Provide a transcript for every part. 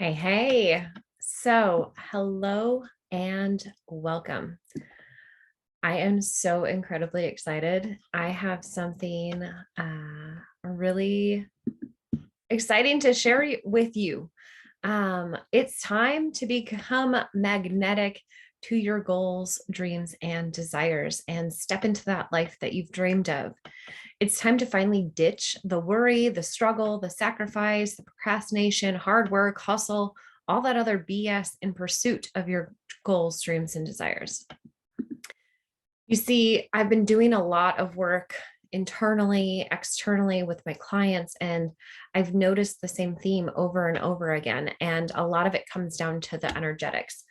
Hey. So, hello and welcome. I am so incredibly excited. I have something really exciting to share with you. It's time to become magnetic to your goals, dreams, and desires and step into that life that you've dreamed of. It's time to finally ditch the worry, the struggle, the sacrifice, the procrastination, hard work, hustle, all that other BS in pursuit of your goals, dreams, and desires. You see, I've been doing a lot of work internally, externally with my clients, and I've noticed the same theme over and over again. And a lot of it comes down to the energetics.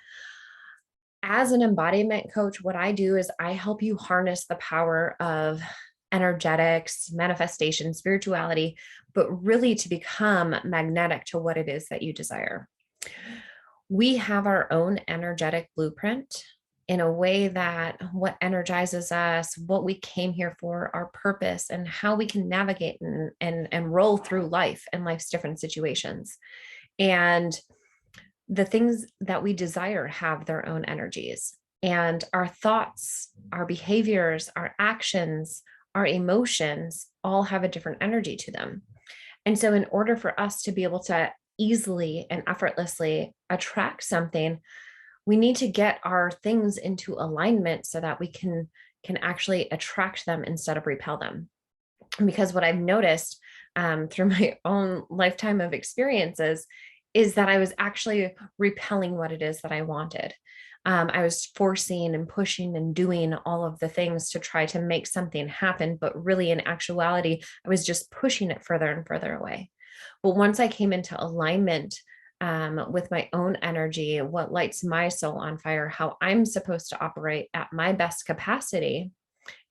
As an embodiment coach, what I do is I help you harness the power of energetics, manifestation, spirituality, but really to become magnetic to what it is that you desire. We have our own energetic blueprint in a way that what energizes us, what we came here for, our purpose, and how we can navigate and roll through life and life's different situations. And the things that we desire have their own energies. And our thoughts, our behaviors, our actions, our emotions all have a different energy to them. And so, in order for us to be able to easily and effortlessly attract something, we need to get our things into alignment so that we can actually attract them instead of repel them. Because what I've noticed through my own lifetime of experiences is that I was actually repelling what it is that I wanted. I was forcing and pushing and doing all of the things to try to make something happen. But really, in actuality, I was just pushing it further and further away. But once I came into alignment with my own energy, what lights my soul on fire, how I'm supposed to operate at my best capacity,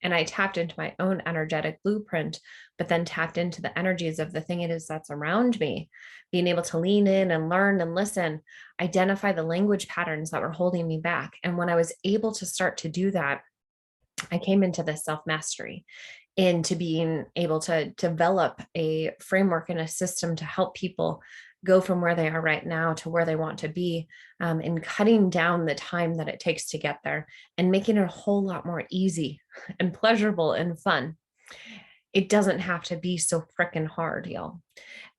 and I tapped into my own energetic blueprint, but then tapped into the energies of the thing it is that's around me, being able to lean in and learn and listen, identify the language patterns that were holding me back. And when I was able to start to do that, I came into this self-mastery, into being able to develop a framework and a system to help people go from where they are right now to where they want to be, and cutting down the time that it takes to get there and making it a whole lot more easy and pleasurable and fun. It doesn't have to be so freaking hard, y'all.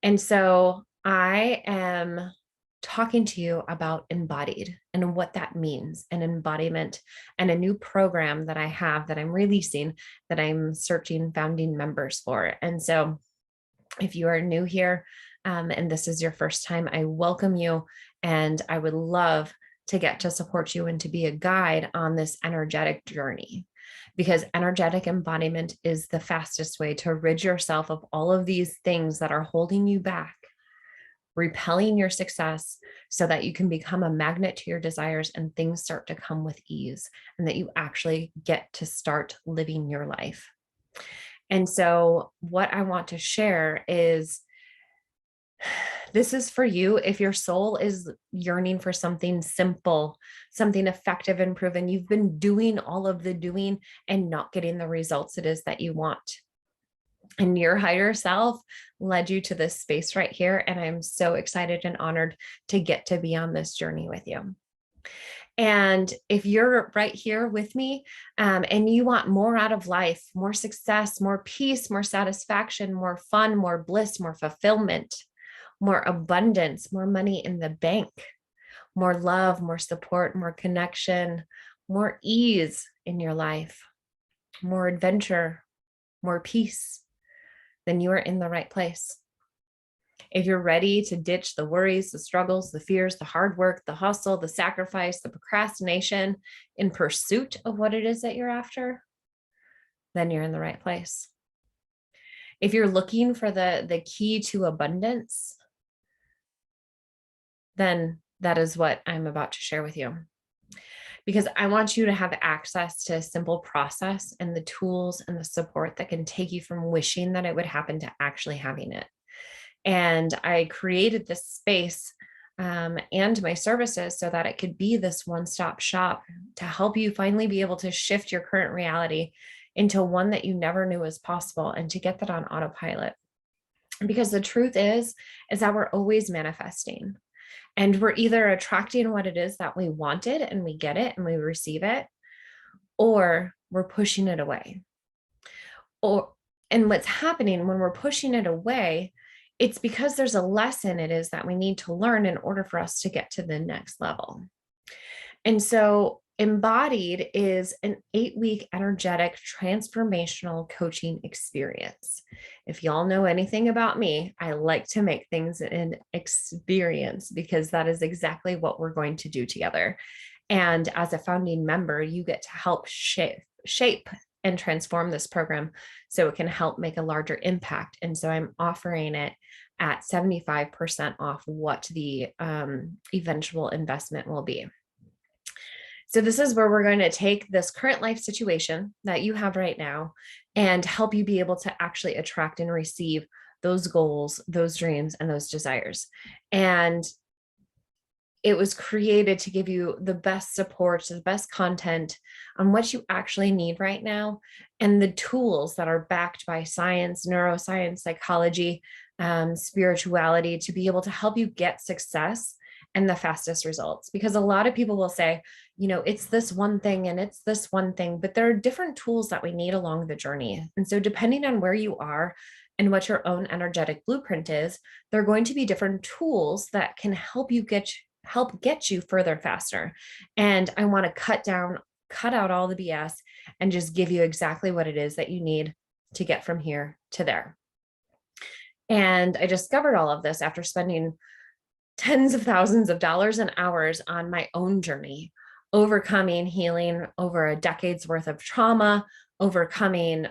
And so I am talking to you about embodied and what that means, an embodiment, and a new program that I have that I'm releasing, that I'm searching founding members for. And so if you are new here, and this is your first time, I welcome you, and I would love to get to support you and to be a guide on this energetic journey, because energetic embodiment is the fastest way to rid yourself of all of these things that are holding you back, repelling your success, so that you can become a magnet to your desires and things start to come with ease, and that you actually get to start living your life. And so what I want to share is, this is for you if your soul is yearning for something simple, something effective and proven. You've been doing all of the doing and not getting the results it is that you want. And your higher self led you to this space right here. And I'm so excited and honored to get to be on this journey with you. And if you're right here with me, and you want more out of life, more success, more peace, more satisfaction, more fun, more bliss, more fulfillment, more abundance, more money in the bank, more love, more support, more connection, more ease in your life, more adventure, more peace, then you are in the right place. If you're ready to ditch the worries, the struggles, the fears, the hard work, the hustle, the sacrifice, the procrastination in pursuit of what it is that you're after, then you're in the right place. If you're looking for the key to abundance, then that is what I'm about to share with you. Because I want you to have access to a simple process and the tools and the support that can take you from wishing that it would happen to actually having it. And I created this space and my services so that it could be this one-stop shop to help you finally be able to shift your current reality into one that you never knew was possible, and to get that on autopilot. Because the truth is that we're always manifesting. And we're either attracting what it is that we wanted and we get it and we receive it, or we're pushing it away. And what's happening when we're pushing it away, it's because there's a lesson it is that we need to learn in order for us to get to the next level. And so Embodied is an 8-week energetic transformational coaching experience. If y'all know anything about me, I like to make things an experience because that is exactly what we're going to do together. And as a founding member, you get to help shape and transform this program so it can help make a larger impact. And so I'm offering it at 75% off what the eventual investment will be. So this is where we're going to take this current life situation that you have right now and help you be able to actually attract and receive those goals, those dreams, and those desires. And it was created to give you the best support, the best content on what you actually need right now, and the tools that are backed by science, neuroscience, psychology, spirituality to be able to help you get success and the fastest results. Because a lot of people will say, it's this one thing and it's this one thing, but there are different tools that we need along the journey. And so depending on where you are and what your own energetic blueprint is, there are going to be different tools that can help get you further faster. And I want to cut out all the BS and just give you exactly what it is that you need to get from here to there. And I discovered all of this after spending tens of thousands of dollars and hours on my own journey, overcoming healing over a decade's worth of trauma, overcoming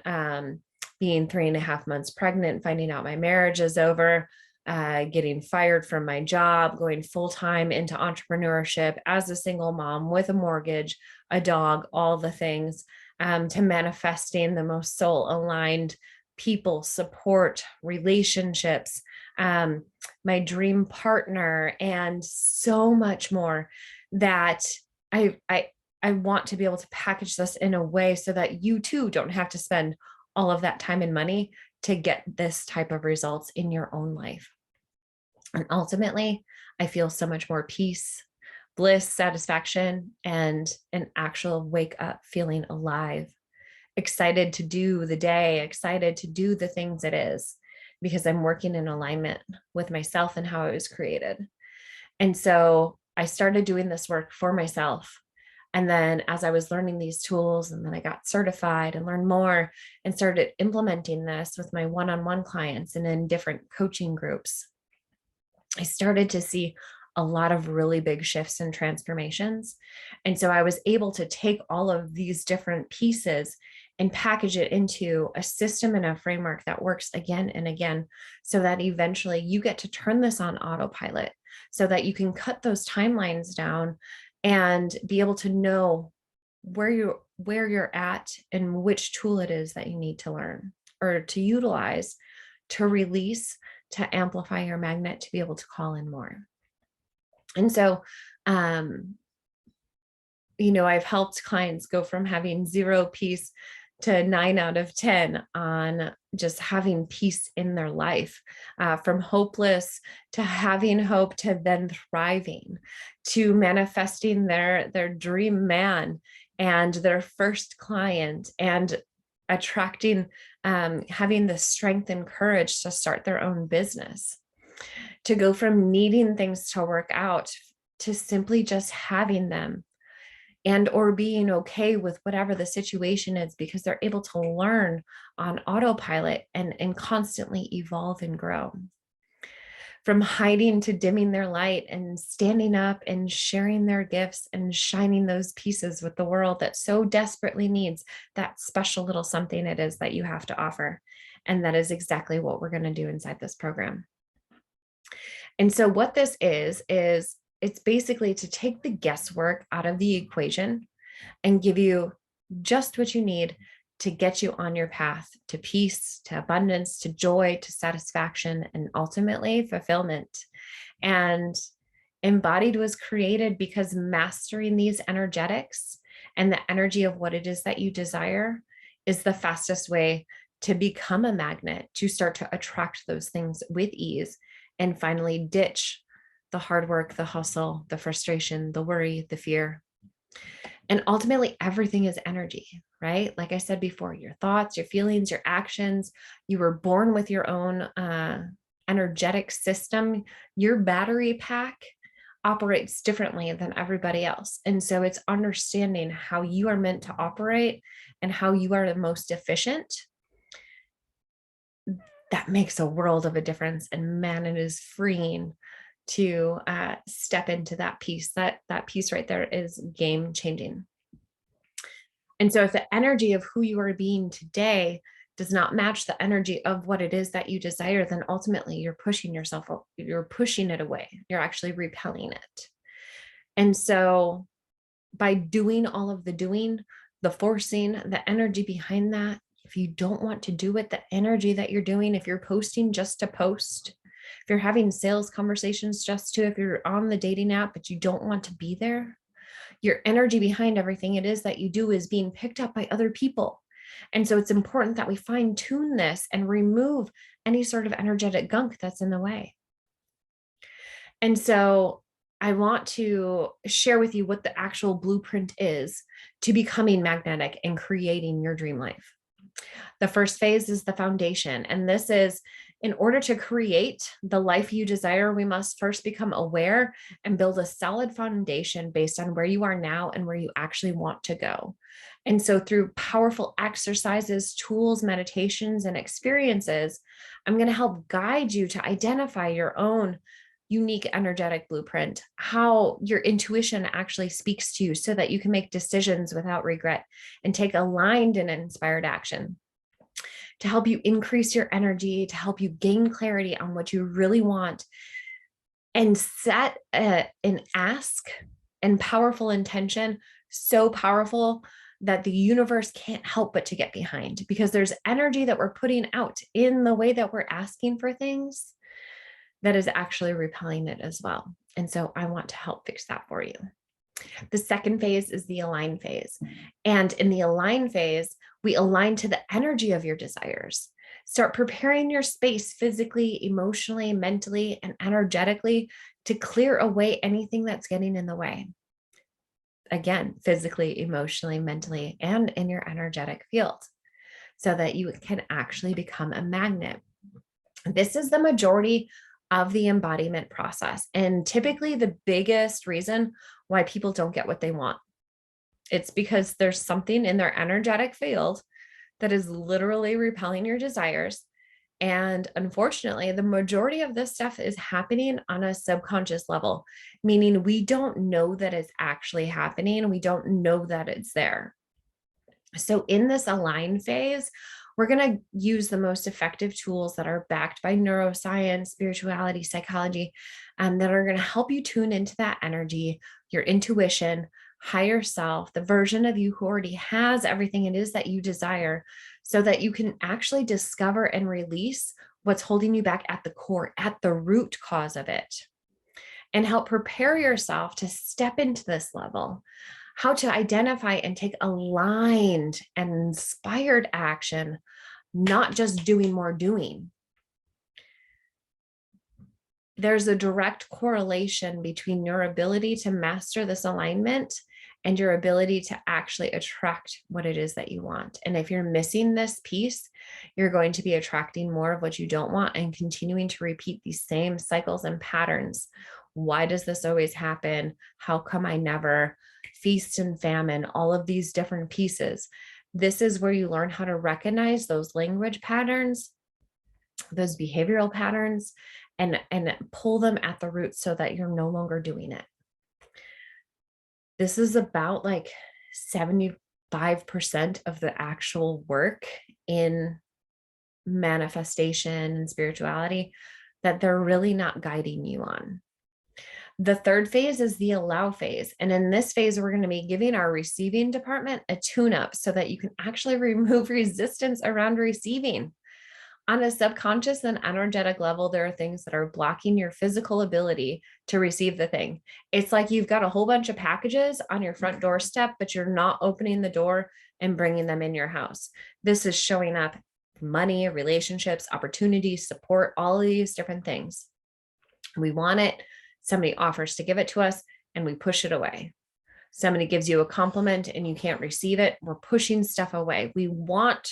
being 3.5 months pregnant, finding out my marriage is over, getting fired from my job, going full-time into entrepreneurship as a single mom with a mortgage, a dog, all the things, to manifesting the most soul-aligned people, support, relationships, my dream partner, and so much more that I want to be able to package this in a way so that you too don't have to spend all of that time and money to get this type of results in your own life. And ultimately, I feel so much more peace, bliss, satisfaction, and an actual wake up feeling alive, excited to do the day, excited to do the things it is, because I'm working in alignment with myself and how I was created. And so I started doing this work for myself. And then as I was learning these tools, and then I got certified and learned more and started implementing this with my one-on-one clients and in different coaching groups, I started to see a lot of really big shifts and transformations. And so I was able to take all of these different pieces and package it into a system and a framework that works again and again, so that eventually you get to turn this on autopilot so that you can cut those timelines down and be able to know where you're at and which tool it is that you need to learn or to utilize, to release, to amplify your magnet, to be able to call in more. And so, I've helped clients go from having 0 peace to 9 out of 10 on just having peace in their life, from hopeless to having hope to then thriving, to manifesting their dream man and their first client, and attracting, having the strength and courage to start their own business, to go from needing things to work out to simply just having them and or being okay with whatever the situation is, because they're able to learn on autopilot and constantly evolve and grow. From hiding to dimming their light and standing up and sharing their gifts and shining those pieces with the world that so desperately needs that special little something it is that you have to offer. And that is exactly what we're going to do inside this program. And so what this is it's basically to take the guesswork out of the equation and give you just what you need to get you on your path to peace, to abundance, to joy, to satisfaction, and ultimately fulfillment. And Embodied was created because mastering these energetics and the energy of what it is that you desire is the fastest way to become a magnet, to start to attract those things with ease and finally ditch the hard work, the hustle, the frustration, the worry, the fear. And ultimately, everything is energy, right? Like I said before, your thoughts, your feelings, your actions, you were born with your own energetic system. Your battery pack operates differently than everybody else. And so it's understanding how you are meant to operate and how you are the most efficient. That makes a world of a difference. And man, it is freeing to step into that piece. That piece right there is game changing. And so if the energy of who you are being today does not match the energy of what it is that you desire, then ultimately you're pushing it away. You're actually repelling it. And so by doing all of the doing, the forcing, the energy behind that, if you don't want to do it, the energy that you're doing, if you're posting just to post, if you're having sales conversations just to, if you're on the dating app, but you don't want to be there, your energy behind everything it is that you do is being picked up by other people. And so it's important that we fine tune this and remove any sort of energetic gunk that's in the way. And so I want to share with you what the actual blueprint is to becoming magnetic and creating your dream life. The first phase is the foundation. And this is, in order to create the life you desire, we must first become aware and build a solid foundation based on where you are now and where you actually want to go. And so through powerful exercises, tools, meditations, and experiences, I'm going to help guide you to identify your own unique energetic blueprint, how your intuition actually speaks to you so that you can make decisions without regret and take aligned and inspired action, to help you increase your energy, to help you gain clarity on what you really want, and set an ask and powerful intention, so powerful that the universe can't help but to get behind, because there's energy that we're putting out in the way that we're asking for things that is actually repelling it as well. And so I want to help fix that for you. The second phase is the align phase. And in the align phase, we align to the energy of your desires. Start preparing your space physically, emotionally, mentally, and energetically to clear away anything that's getting in the way. Again, physically, emotionally, mentally, and in your energetic field, so that you can actually become a magnet. This is the majority of the embodiment process. And typically the biggest reason why people don't get what they want, it's because there's something in their energetic field that is literally repelling your desires. And unfortunately, the majority of this stuff is happening on a subconscious level, meaning we don't know that it's actually happening. We don't know that it's there. So in this align phase, we're going to use the most effective tools that are backed by neuroscience, spirituality, psychology, that are going to help you tune into that energy, your intuition, higher self, the version of you who already has everything it is that you desire, so that you can actually discover and release what's holding you back at the core, at the root cause of it, and help prepare yourself to step into this level. How to identify and take aligned and inspired action, not just doing more doing. There's a direct correlation between your ability to master this alignment and your ability to actually attract what it is that you want. And if you're missing this piece, you're going to be attracting more of what you don't want and continuing to repeat these same cycles and patterns. Why does this always happen? How come I never? Feast and famine, all of these different pieces. This is where you learn how to recognize those language patterns, those behavioral patterns, and pull them at the root so that you're no longer doing it. This is about like 75% of the actual work in manifestation and spirituality that they're really not guiding you on. The third phase is the allow phase. And in this phase, we're going to be giving our receiving department a tune-up so that you can actually remove resistance around receiving. On a subconscious and energetic level, there are things that are blocking your physical ability to receive the thing. It's like you've got a whole bunch of packages on your front doorstep, but you're not opening the door and bringing them in your house. This is showing up money, relationships, opportunities, support, all of these different things. We want it Somebody offers to give it to us and we push it away. Somebody gives you a compliment and you can't receive it. We're pushing stuff away. We want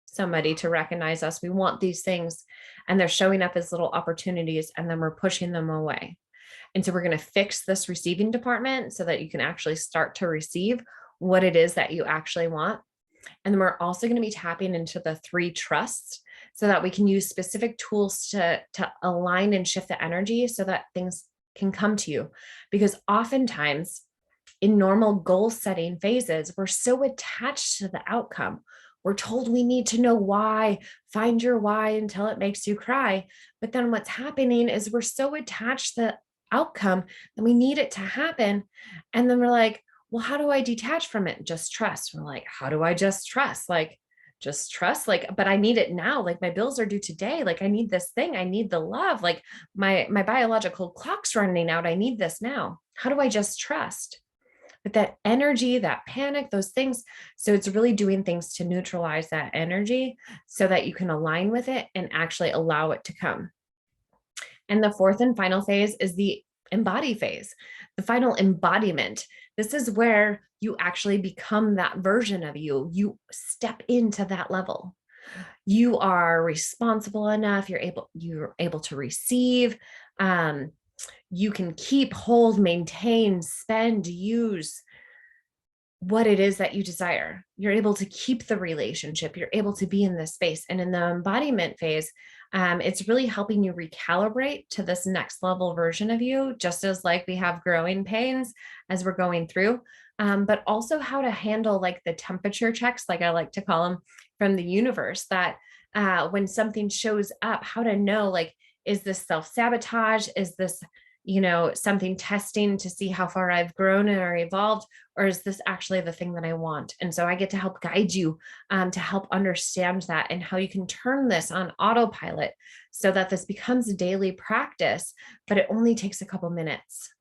somebody to recognize us. We want these things, and they're showing up as little opportunities, and then we're pushing them away. And so we're going to fix this receiving department so that you can actually start to receive what it is that you actually want. And then we're also going to be tapping into the 3 trusts so that we can use specific tools to align and shift the energy so that things can come to you. Because oftentimes in normal goal setting phases, we're so attached to the outcome. We're told we need to know why, find your why until it makes you cry. But then what's happening is we're so attached to the outcome that we need it to happen. And then we're like, well, how do I detach from it? Just trust. We're like, how do I just trust? Like, just trust, like, but I need it now. Like my bills are due today. Like I need this thing. I need the love. Like my biological clock's running out. I need this now. How do I just trust? But that energy, that panic, those things. So it's really doing things to neutralize that energy so that you can align with it and actually allow it to come. And the 4th and final phase is the embody phase, the final embodiment. This is where you actually become that version of you. You step into that level. You are responsible enough. You're able to receive. You can keep, hold, maintain, spend, use what it is that you desire. You're able to keep the relationship. You're able to be in this space. And in the embodiment phase, it's really helping you recalibrate to this next level version of you, just as like we have growing pains as we're going through, but also how to handle like the temperature checks, like I like to call them, from the universe, that when something shows up, how to know, like, is this self-sabotage? Is this, something testing to see how far I've grown or evolved, or is this actually the thing that I want? And so I get to help guide you to help understand that and how you can turn this on autopilot so that this becomes a daily practice, but it only takes a couple minutes.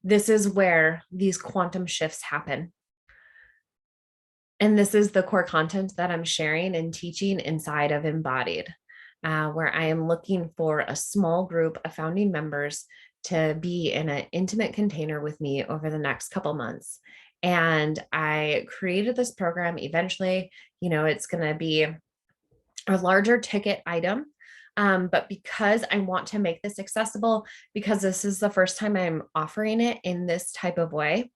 This is where these quantum shifts happen. And this is the core content that I'm sharing and teaching inside of Embodied, where I am looking for a small group of founding members to be in an intimate container with me over the next couple months. And I created this program. Eventually, it's going to be a larger ticket item. But because I want to make this accessible, because this is the first time I'm offering it in this type of way,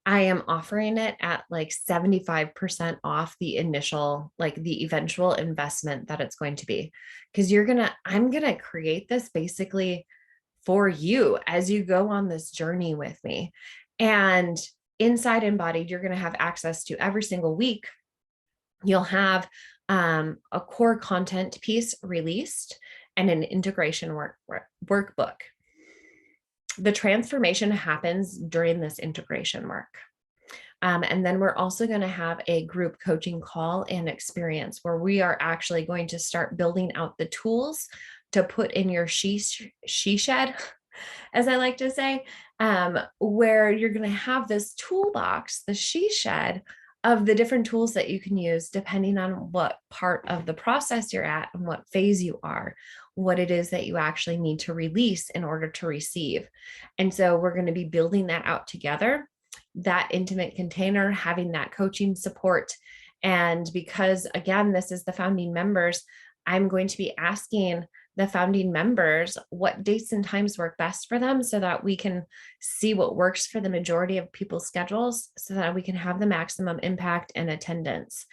I am offering it at like 75% off the initial, like the eventual investment that it's going to be. Because I'm going to create this basically for you as you go on this journey with me. And inside Embodied, you're going to have access to every single week. You'll have a core content piece released and an integration workbook. The transformation happens during this integration work. And then we're also going to have a group coaching call and experience where we are actually going to start building out the tools to put in your she shed, as I like to say, where you're going to have this toolbox, the she shed, of the different tools that you can use depending on what part of the process you're at and what phase you are, what it is that you actually need to release in order to receive. And so we're going to be building that out together, that intimate container, having that coaching support. And because, again, this is the founding members, I'm going to be asking the founding members what dates and times work best for them so that we can see what works for the majority of people's schedules so that we can have the maximum impact and attendance.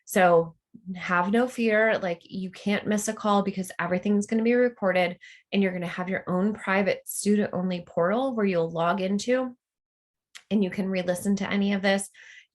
So have no fear, like you can't miss a call because everything's going to be recorded, and you're going to have your own private student only portal where you'll log into and you can re-listen to any of this,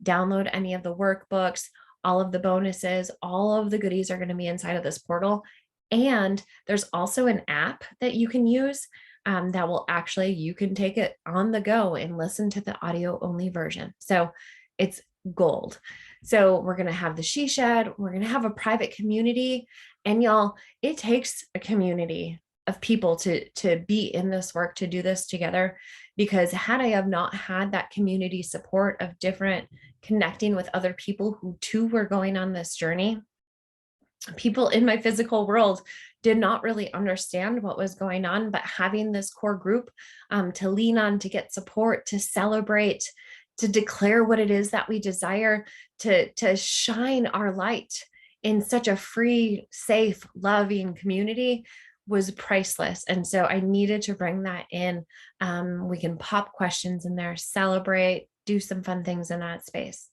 download any of the workbooks, all of the bonuses, all of the goodies are going to be inside of this portal. And there's also an app that you can use that will actually, you can take it on the go and listen to the audio only version. So it's gold. So we're going to have the She Shed, we're going to have a private community, and y'all, it takes a community of people to be in this work, to do this together, because had I have not had that community support of different connecting with other people who too were going on this journey, people in my physical world did not really understand what was going on, but having this core group to lean on, to get support, to celebrate, to declare what it is that we desire, to shine our light in such a free, safe, loving community was priceless. And so I needed to bring that in. We can pop questions in there, celebrate, do some fun things in that space.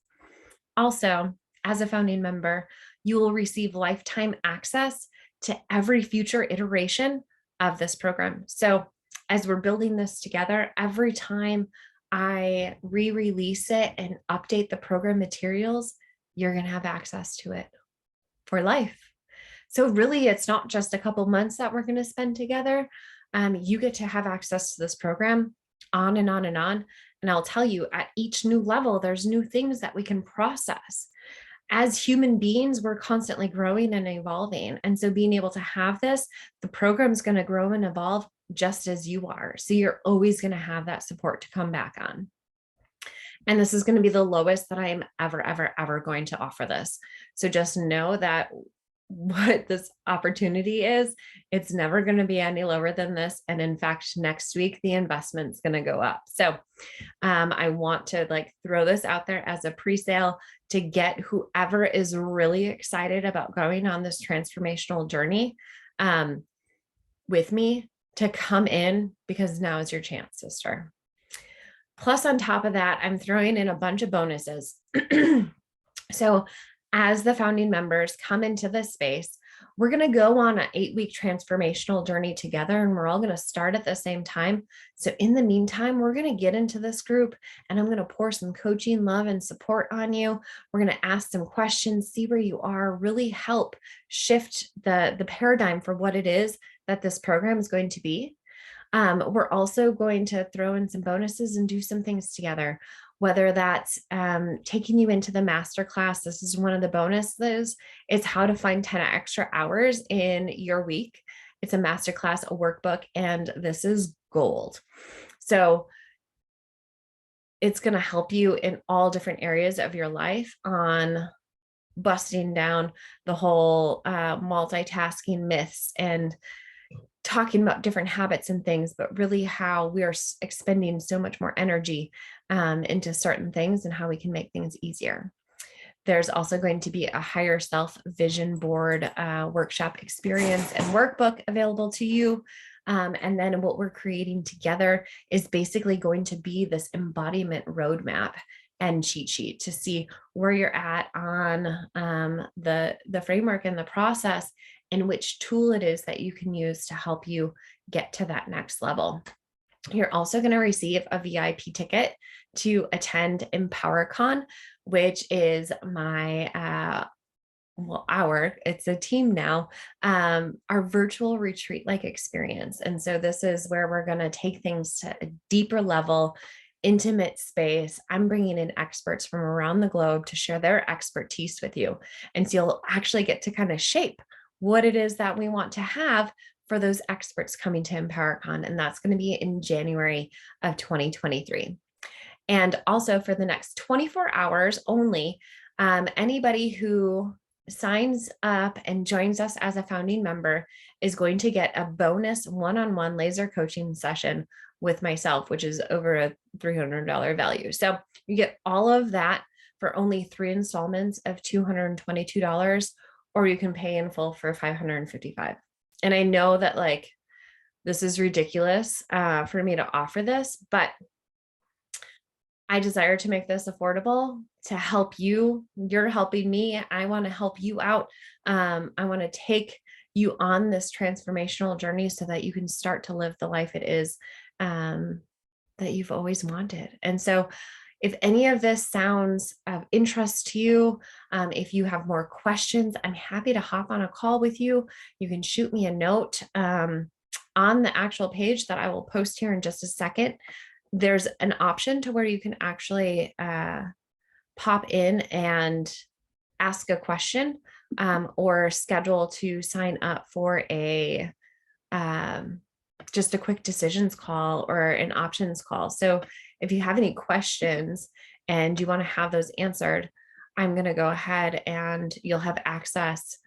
Also, as a founding member, you will receive lifetime access to every future iteration of this program. So as we're building this together, every time I re-release it and update the program materials, you're going to have access to it for life. So really, it's not just a couple months that we're going to spend together. You get to have access to this program on and on and on. And I'll tell you, at each new level, there's new things that we can process. As human beings, we're constantly growing and evolving. And so being able to have this, the program's going to grow and evolve just as you are. So you're always going to have that support to come back on. And this is going to be the lowest that I am ever going to offer this. So just know that what this opportunity is, it's never going to be any lower than this. And in fact, next week, the investment's going to go up. So I want to throw this out there as a pre-sale to get whoever is really excited about going on this transformational journey with me to come in, because now is your chance, sister. Plus, on top of that, I'm throwing in a bunch of bonuses. So as the founding members come into this space, we're going to go on an 8-week transformational journey together, and we're all going to start at the same time. So in the meantime, we're going to get into this group, and I'm going to pour some coaching, love, and support on you. We're going to ask some questions, see where you are, really help shift the paradigm for what it is that this program is going to be. We're also going to throw in some bonuses and do some things together, whether that's taking you into the masterclass. This is one of the bonuses. It's how to find 10 extra hours in your week. It's a masterclass, a workbook, and this is gold. So it's going to help you in all different areas of your life on busting down the whole multitasking myths and talking about different habits and things, but really how we are expending so much more energy into certain things and how we can make things easier. There's also going to be a higher self vision board workshop experience and workbook available to you. And then what we're creating together is basically going to be this embodiment roadmap and cheat sheet to see where you're at on the framework and the process, and which tool it is that you can use to help you get to that next level. You're also going to receive a VIP ticket to attend EmpowerCon, which is my, it's a team now, our virtual retreat-like experience. And so this is where we're going to take things to a deeper level, intimate space. I'm bringing in experts from around the globe to share their expertise with you. And so you'll actually get to kind of shape what it is that we want to have for those experts coming to EmpowerCon. And that's going to be in January of 2023. And also for the next 24 hours only, anybody who signs up and joins us as a founding member is going to get a bonus one-on-one laser coaching session with myself, which is over a $300 value. So you get all of that for only 3 installments of $222, or you can pay in full for $555. And I know that this is ridiculous for me to offer this, but I desire to make this affordable to help you. You're helping me. I want to help you out. I want to take you on this transformational journey so that you can start to live the life it is that you've always wanted. And so if any of this sounds of interest to you, if you have more questions, I'm happy to hop on a call with you. You can shoot me a note on the actual page that I will post here in just a second. There's an option to where you can actually pop in and ask a question or schedule to sign up for a just a quick decisions call or an options call. So if you have any questions and you want to have those answered, I'm going to go ahead and you'll have access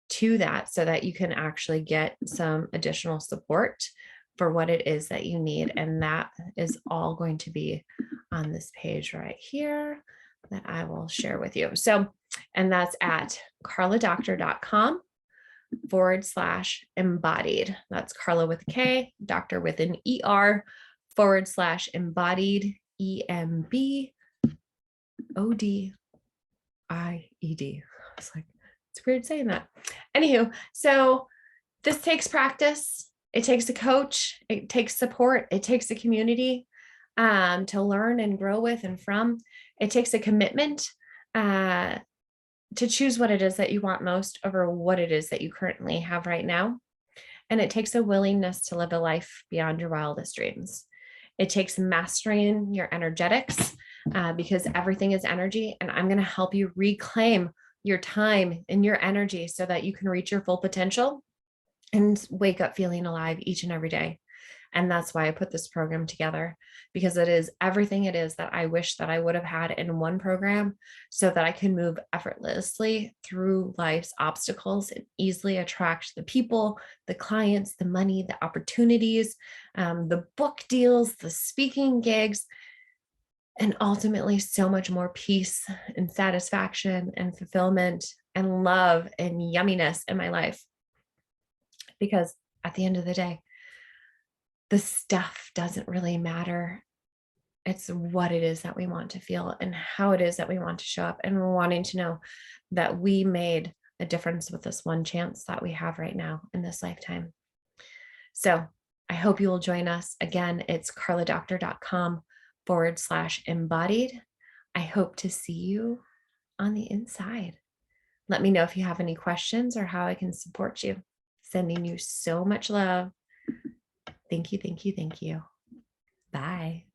to that so that you can actually get some additional support for what it is that you need. And that is all going to be on this page right here that I will share with you. So, and that's at carladoctor.com/embodied. That's Carla with a K, doctor with an ER /embodied, EMBODIED. It's like, it's weird saying that. Anywho, so this takes practice. It takes a coach. It takes support. It takes a community to learn and grow with and from. It takes a commitment to choose what it is that you want most over what it is that you currently have right now. And it takes a willingness to live a life beyond your wildest dreams. It takes mastering your energetics because everything is energy. And I'm going to help you reclaim your time and your energy so that you can reach your full potential and wake up feeling alive each and every day. And that's why I put this program together, because it is everything it is that I wish that I would have had in one program so that I can move effortlessly through life's obstacles and easily attract the people, the clients, the money, the opportunities, the book deals, the speaking gigs, and ultimately so much more peace and satisfaction and fulfillment and love and yumminess in my life. Because at the end of the day, the stuff doesn't really matter. It's what it is that we want to feel and how it is that we want to show up, and we're wanting to know that we made a difference with this one chance that we have right now in this lifetime. So I hope you will join us. Again, it's carladoctor.com/embodied. I hope to see you on the inside. Let me know if you have any questions or how I can support you. Sending you so much love. Thank you, thank you, thank you. Bye.